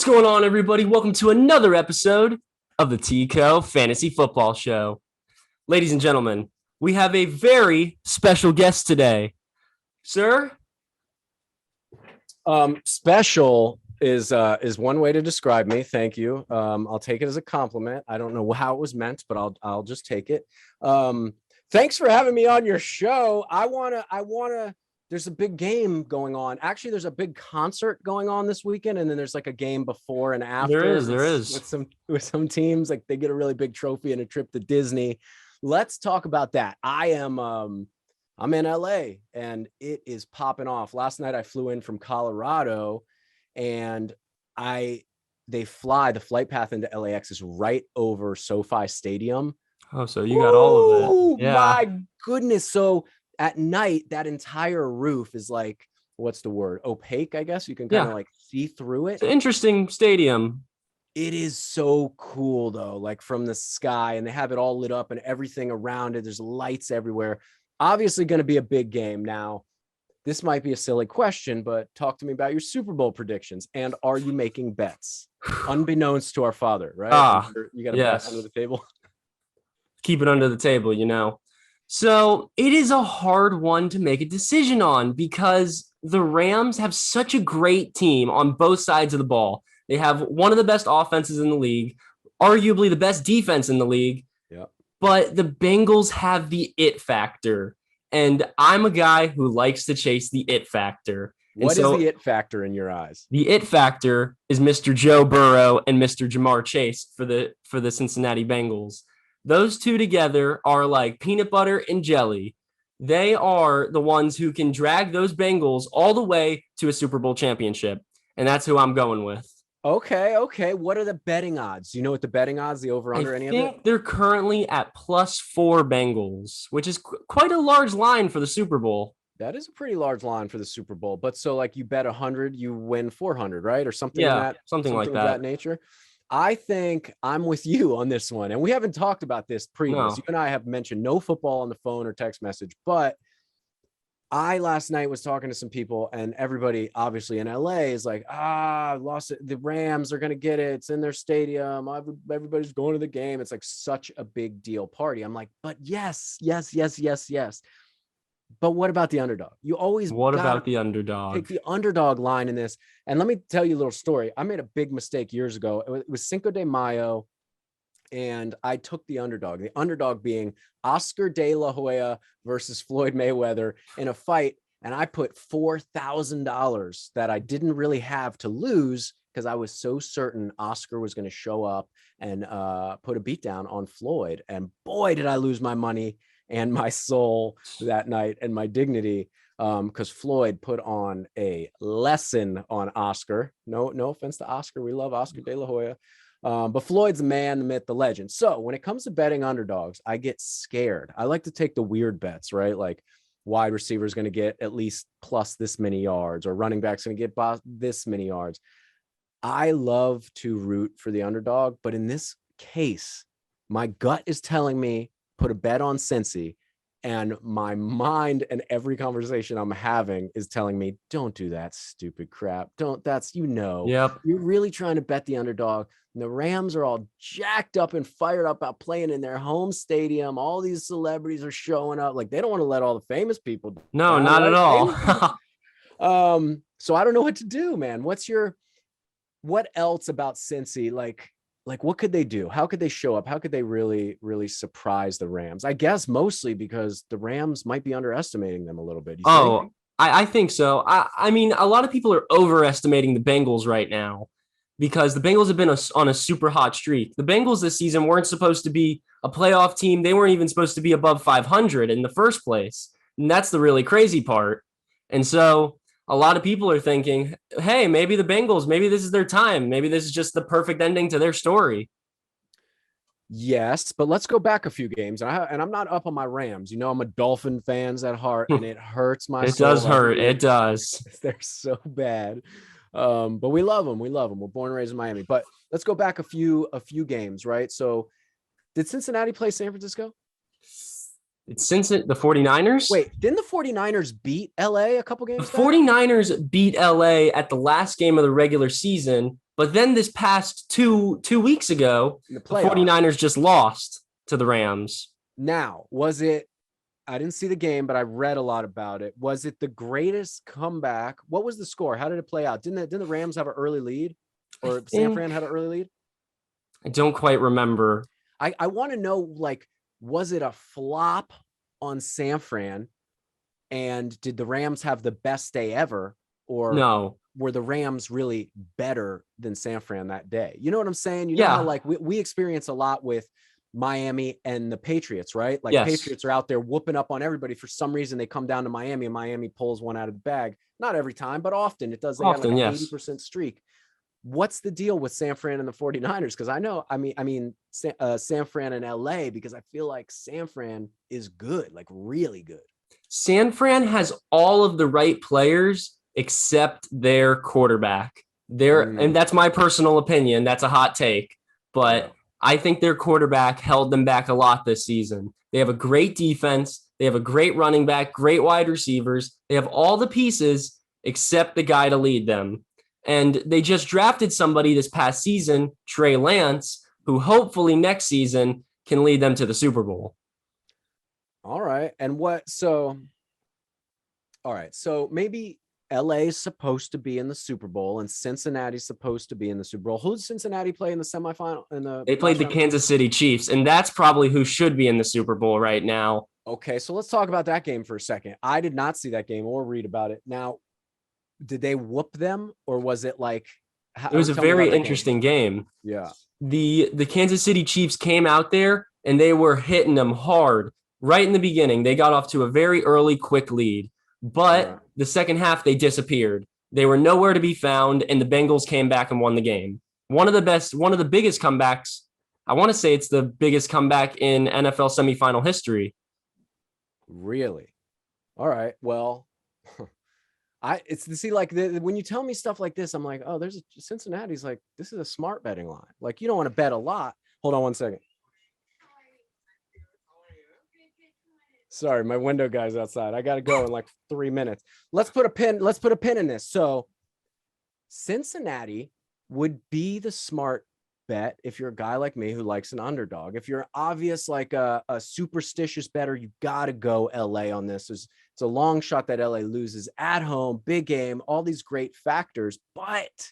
going on, everybody? Welcome to another episode of the TCO Fantasy Football Show. Ladies and gentlemen, we have a very special guest today. Sir? Special is one way to describe me. Thank you. I'll take it as a compliment. I don't know how it was meant, but I'll just take it. Thanks for having me on your show. I wanna. There's a big game going on. Actually, there's a big concert going on this weekend, and then there's like a game before and after. There is. With some teams, like they get a really big trophy and a trip to Disney. Let's talk about that. I'm in LA and it is popping off. Last night I flew in from Colorado, and the flight path into LAX is right over SoFi Stadium. Oh, so you got all of it. Yeah. My goodness. So at night, that entire roof is like, what's the word? Opaque, I guess. You can kind of like see through it. It's an interesting stadium. It is so cool though, like from the sky, and they have it all lit up and everything around it. There's lights everywhere. Obviously going to be a big game. Now, this might be a silly question, but talk to me about your Super Bowl predictions. And are you making bets? Unbeknownst to our father, right? You got to bet under the table. Keep it under the table, you know. So it is a hard one to make a decision on because the Rams have such a great team on both sides of the ball. They have one of the best offenses in the league, arguably the best defense in the league. Yeah. But the Bengals have the it factor. And I'm a guy who likes to chase the it factor. What is the it factor in your eyes? The it factor is Mr. Joe Burrow and Mr. Jamar Chase for the Cincinnati Bengals. Those two together are like peanut butter and jelly. They are the ones who can drag those Bengals all the way to a Super Bowl championship. And that's who I'm going with. Okay. What are the betting odds? Do you know what the betting odds, the over under, any of it? I think they're currently at +4 Bengals, which is quite a large line for the Super Bowl. That is a pretty large line for the Super Bowl. But so like you bet 100, you win 400, right? Or something. Yeah, something like that nature. I think I'm with you on this one. And we haven't talked about this previous. No. You and I have mentioned no football on the phone or text message, but I last night was talking to some people, and everybody obviously in LA is like, lost it. The Rams are going to get it. It's in their stadium. Everybody's going to the game. It's like such a big deal party. I'm like, but yes. But what about the underdog? You always about the underdog? Take the underdog line in this. And let me tell you a little story. I made a big mistake years ago. It was Cinco de Mayo, and I took the underdog. The underdog being Oscar De La Hoya versus Floyd Mayweather in a fight, and I put $4,000 that I didn't really have to lose because I was so certain Oscar was going to show up and put a beatdown on Floyd. And boy, did I lose my money and my soul that night and my dignity, because Floyd put on a lesson on Oscar. No offense to Oscar. We love Oscar De La Hoya. But Floyd's the man, the myth, the legend. So when it comes to betting underdogs, I get scared. I like to take the weird bets, right? Like wide receiver is going to get at least plus this many yards, or running back's going to get this many yards. I love to root for the underdog, but in this case, my gut is telling me put a bet on Cincy, and my mind and every conversation I'm having is telling me, don't do that stupid crap. Yep. You're really trying to bet the underdog. And the Rams are all jacked up and fired up about playing in their home stadium. All these celebrities are showing up. Like they don't want to let all the famous people down. No, not at all. So I don't know what to do, man. What else about Cincy? Like what could they do? How could they show up? How could they really, really surprise the Rams? I guess mostly because the Rams might be underestimating them a little bit. I think so. I mean, a lot of people are overestimating the Bengals right now because the Bengals have been on a super hot streak. The Bengals this season weren't supposed to be a playoff team. They weren't even supposed to be above 500 in the first place. And that's the really crazy part. And so a lot of people are thinking, hey, maybe the Bengals, maybe this is their time. Maybe this is just the perfect ending to their story. Yes, but let's go back a few games. And I'm not up on my Rams. You know, I'm a Dolphin fans at heart, and it hurts my soul. It does hurt. It does. They're so bad. But we love them. We're born and raised in Miami. But let's go back a few games, right? So did Cincinnati play San Francisco? It's Cincinnati, the 49ers? Wait, didn't the 49ers beat LA a couple games back? 49ers beat LA at the last game of the regular season, But then this past two weeks ago, In the the playoffs. 49ers just lost to the Rams. Now, was it, I didn't see the game, but I read a lot about it. Was it the greatest comeback? What was the score? How did it play out? Didn't the Rams have an early lead, or San Fran had an early lead? I don't quite remember. I want to know, like, was it a flop on San Fran? And did the Rams have the best day ever? Or No. were the Rams really better than San Fran that day? You know what I'm saying? You know how, like, we experience a lot with Miami and the Patriots, right? Like, Yes. Patriots are out there whooping up on everybody. For some reason, they come down to Miami and Miami pulls one out of the bag. Not every time, but often it does. They got like an 80% streak. What's the deal with San Fran and the 49ers? Because I mean, San Fran and LA, because I feel like San Fran is good, like really good. San Fran has all of the right players except their quarterback. And that's my personal opinion. That's a hot take, but I think their quarterback held them back a lot this season. They have a great defense. They have a great running back, great wide receivers. They have all the pieces except the guy to lead them. And they just drafted somebody this past season, Trey Lance, who hopefully next season can lead them to the Super Bowl. All right. And all right. So maybe LA is supposed to be in the Super Bowl and Cincinnati's supposed to be in the Super Bowl. Who did Cincinnati play in the semifinal? They played the Kansas City Chiefs, and that's probably who should be in the Super Bowl right now. Okay. So let's talk about that game for a second. I did not see that game or read about it. Now, did they whoop them, or was it like? It was a very interesting game. Yeah. The Kansas City Chiefs came out there and they were hitting them hard right in the beginning. They got off to a very early, quick lead, but the second half they disappeared. They were nowhere to be found, and the Bengals came back and won the game. One of the biggest comebacks. I want to say it's the biggest comeback in NFL semifinal history. Really? All right. Well, when you tell me stuff like this, I'm like, oh, Cincinnati's like, this is a smart betting line. Like, you don't want to bet a lot. Hold on one second. Sorry, my window guy's outside. I got to go in like 3 minutes. Let's put a pin in this. So Cincinnati would be the smart bet if you're a guy like me who likes an underdog. If you're obvious, like a superstitious bettor, you got to go LA on this. It's a long shot that LA loses at home, big game, all these great factors, but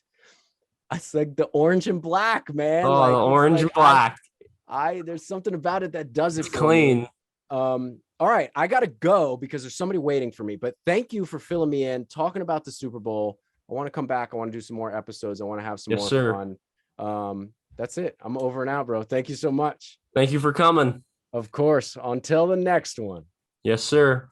it's like the orange and black, man. Oh, like, the orange and black. There's something about it that does it. It's clean. All right, I got to go because there's somebody waiting for me, but thank you for filling me in, talking about the Super Bowl. I want to come back. I want to do some more episodes. I want to have some more fun. That's it. I'm over and out, bro. Thank you so much. Thank you for coming. Of course. Until the next one. Yes, sir.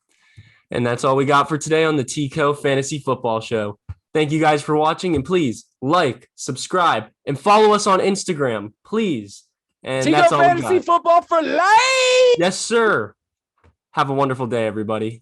And that's all we got for today on the TCO Fantasy Football Show. Thank you guys for watching, and please like, subscribe, and follow us on Instagram, please. And TCO that's all Fantasy Football for life. Yes, sir. Have a wonderful day, everybody.